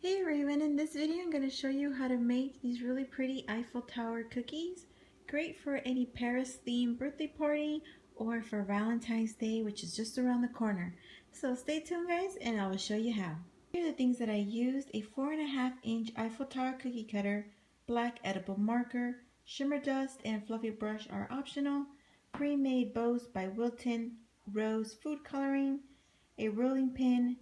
Hey everyone, in this video I'm going to show you how to make these really pretty Eiffel Tower cookies. Great for any Paris themed birthday party or for Valentine's Day, which is just around the corner. So stay tuned guys and I will show you how. Here are the things that I used: a 4.5-inch Eiffel Tower cookie cutter, black edible marker, shimmer dust and fluffy brush are optional, pre-made bows by Wilton, rose food coloring, a rolling pin,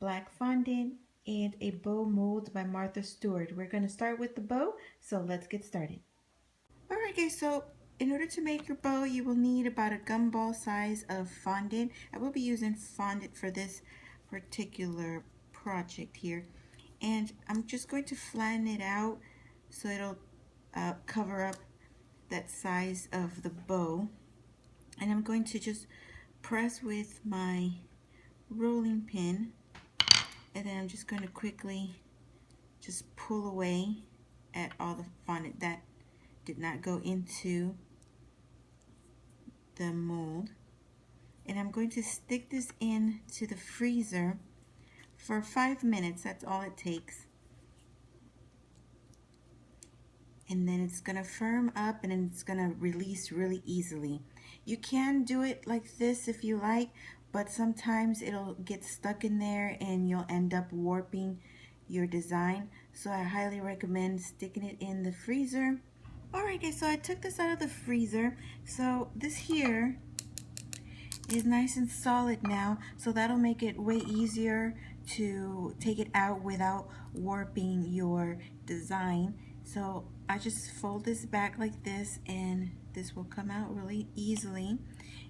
black fondant, and a bow mold by Martha Stewart. We're going to start with the bow, so let's get started. Alright guys, so in order to make your bow, you will need about a gumball size of fondant. I will be using fondant for this particular project here. And I'm just going to flatten it out so it'll cover up that size of the bow. And I'm going to just press with my rolling pin, and then I'm just going to quickly just pull away at all the fondant that did not go into the mold. And I'm going to stick this in to the freezer for 5 minutes. That's all it takes. And then it's going to firm up and then it's going to release really easily. You can do it like this if you like, but sometimes it'll get stuck in there and you'll end up warping your design. So I highly recommend sticking it in the freezer. Alright guys, so I took this out of the freezer. So this here is nice and solid now, so that'll make it way easier to take it out without warping your design. So I just fold this back like this and this will come out really easily.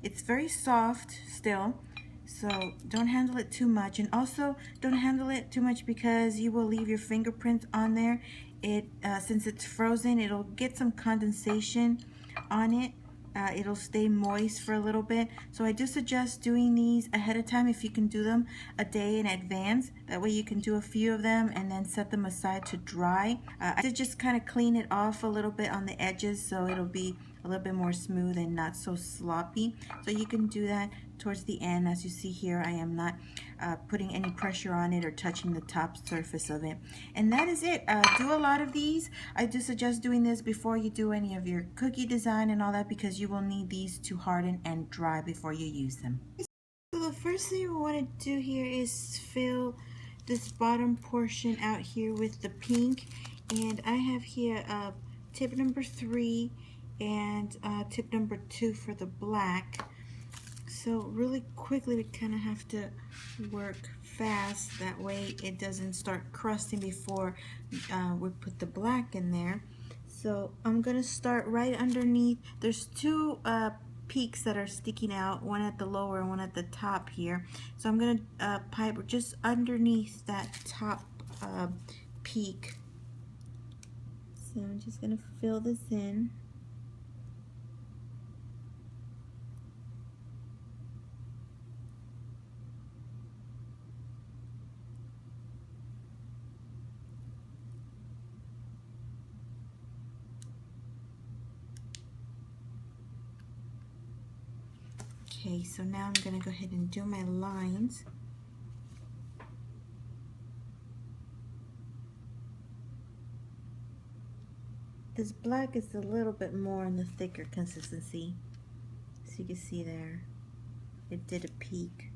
It's very soft still, so don't handle it too much, and also don't handle it too much because you will leave your fingerprints on there. Since it's frozen, it'll get some condensation on it. It'll stay moist for a little bit. So I do suggest doing these ahead of time if you can do them a day in advance. That way you can do a few of them and then set them aside to dry. I did just kind of clean it off a little bit on the edges so it'll be a little bit more smooth and not so sloppy. So you can do that towards the end. As you see here, I am not putting any pressure on it or touching the top surface of it. And that is it. Do a lot of these. I do suggest doing this before you do any of your cookie design and all that, because you will need these to harden and dry before you use them. So the first thing we want to do here is fill this bottom portion out here with the pink. And I have here tip number 3 and tip number 2 for the black. So really quickly we kind of have to work fast, that way it doesn't start crusting before we put the black in there. So I'm going to start right underneath. There's 2 peaks that are sticking out, one at the lower and one at the top here. So I'm going to pipe just underneath that top peak. So I'm just going to fill this in. Okay, so now I'm going to go ahead and do my lines. This black is a little bit more in the thicker consistency. So you can see there, it did a peak.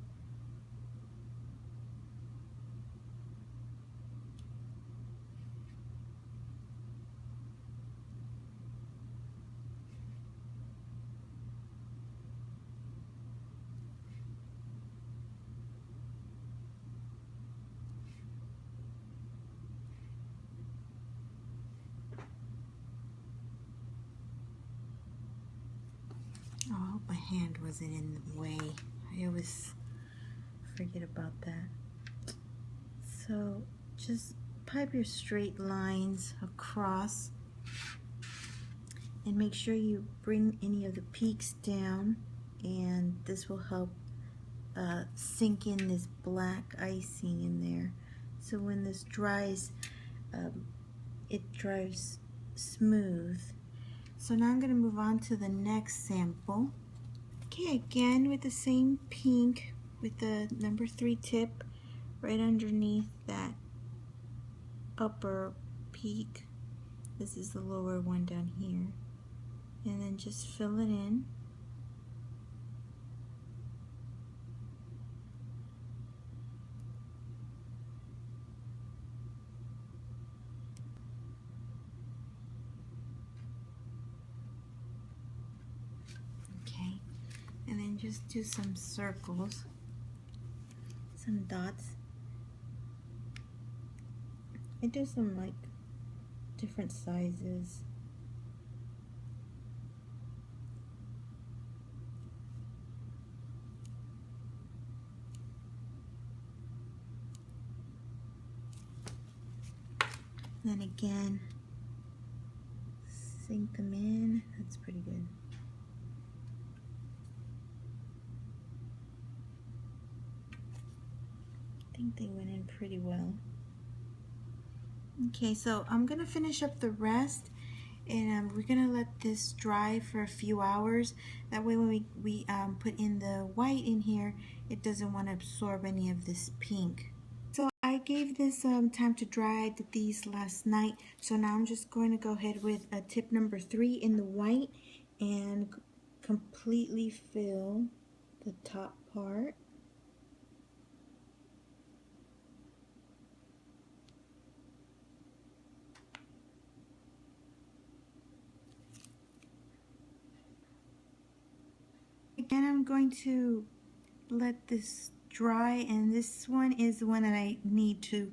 Oh, I hope my hand wasn't in the way. I always forget about that. So just pipe your straight lines across and make sure you bring any of the peaks down, and this will help sink in this black icing in there. So when this dries, it dries smooth. So now I'm going to move on to the next sample. Okay, again with the same pink with the number 3 tip right underneath that upper peak. This is the lower one down here. And then just fill it in. Okay, and then just do some circles, some dots. I do some like different sizes. And then again, sink them in. That's pretty good. I think they went in pretty well. Okay, so I'm gonna finish up the rest, and we're gonna let this dry for a few hours. That way when we put in the white in here, it doesn't want to absorb any of this pink. So I gave this time to dry. I did these last night. So now I'm just going to go ahead with tip number 3 in the white and completely fill the top part. Again, I'm going to let this dry, and this one is the one that I need to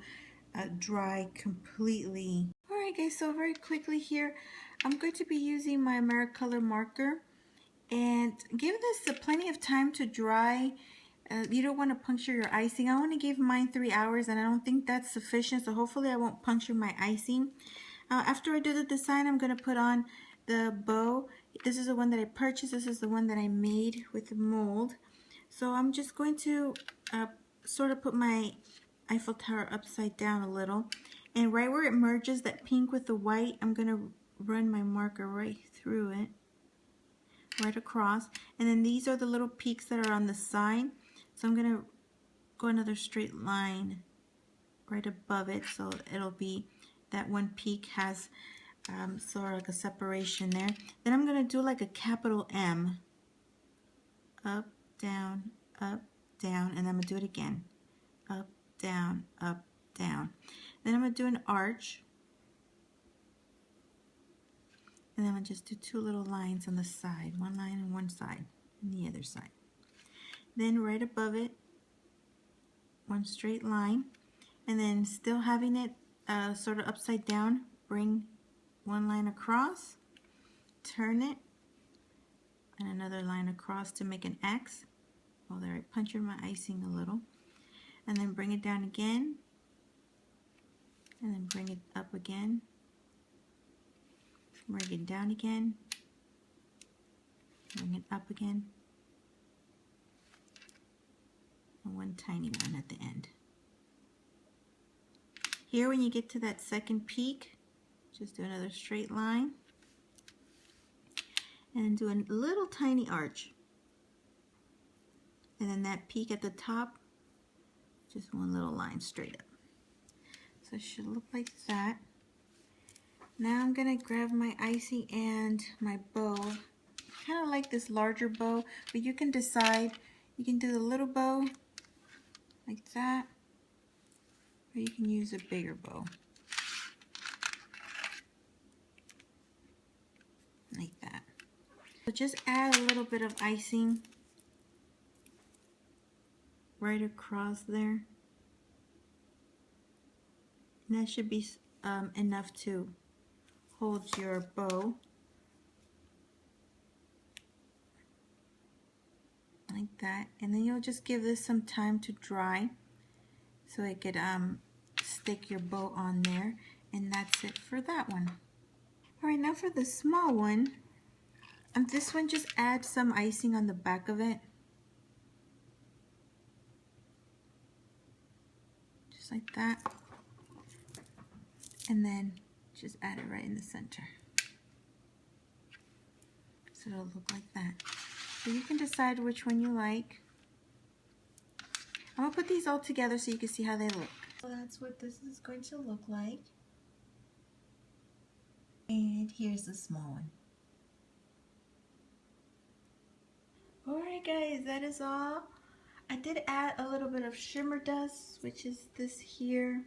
dry completely. Alright guys, so very quickly here, I'm going to be using my Americolor marker and give this plenty of time to dry. You don't want to puncture your icing. I only gave mine 3 hours, and I don't think that's sufficient, so hopefully I won't puncture my icing. After I do the design, I'm going to put on the bow. This is the one that I purchased. This is the one that I made with the mold. So I'm just going to sort of put my Eiffel Tower upside down a little. And right where it merges, that pink with the white, I'm going to run my marker right through it, right across. And then these are the little peaks that are on the side. So I'm going to go another straight line right above it, so it'll be that one peak has sort of like a separation there. Then I'm going to do like a capital M. Up, down, and then I'm going to do it again. Up, down, down. Then I'm going to do an arch. And then I'm going to just do 2 little lines on the side. One line on one side and the other side. Then right above it, one straight line. And then still having it sort of upside down, bring one line across, turn it, and another line across to make an X. Oh, there, I punctured my icing a little. And then bring it down again, and then bring it up again, bring it down again, bring it up again, and one tiny one at the end. Here, when you get to that second peak, just do another straight line, and do a little tiny arch. And then that peak at the top, just one little line straight up. So it should look like that. Now I'm gonna grab my icing and my bow. I kind of like this larger bow, but you can decide. You can do the little bow like that, or you can use a bigger bow like that. So just add a little bit of icing right across there. And that should be enough to hold your bow. Like that. And then you'll just give this some time to dry so it could stick your bow on there. And that's it for that one. Alright, now for the small one. This one, just add some icing on the back of it. Just like that. And then just add it right in the center. So it'll look like that. So you can decide which one you like. I'm going to put these all together so you can see how they look. So that's what this is going to look like. And here's the small one. Alright guys, that is all. I did add a little bit of shimmer dust, which is this here.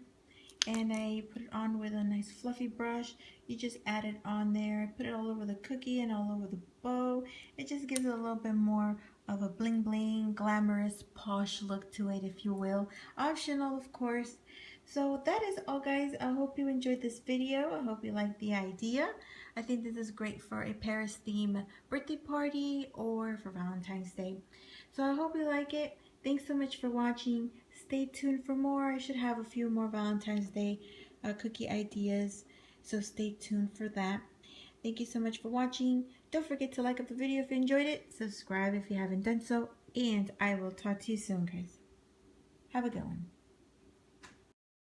And I put it on with a nice fluffy brush. You just add it on there, put it all over the cookie and all over the bow. It just gives it a little bit more of a bling bling, glamorous, posh look to it, if you will. Optional, of course. So that is all guys. I hope you enjoyed this video. I hope you liked the idea. I think this is great for a Paris theme birthday party or for Valentine's Day. So I hope you like it. Thanks so much for watching. Stay tuned for more. I should have a few more Valentine's Day cookie ideas, so stay tuned for that. Thank you so much for watching. Don't forget to like up the video if you enjoyed it. Subscribe if you haven't done so. And I will talk to you soon, guys. Have a good one.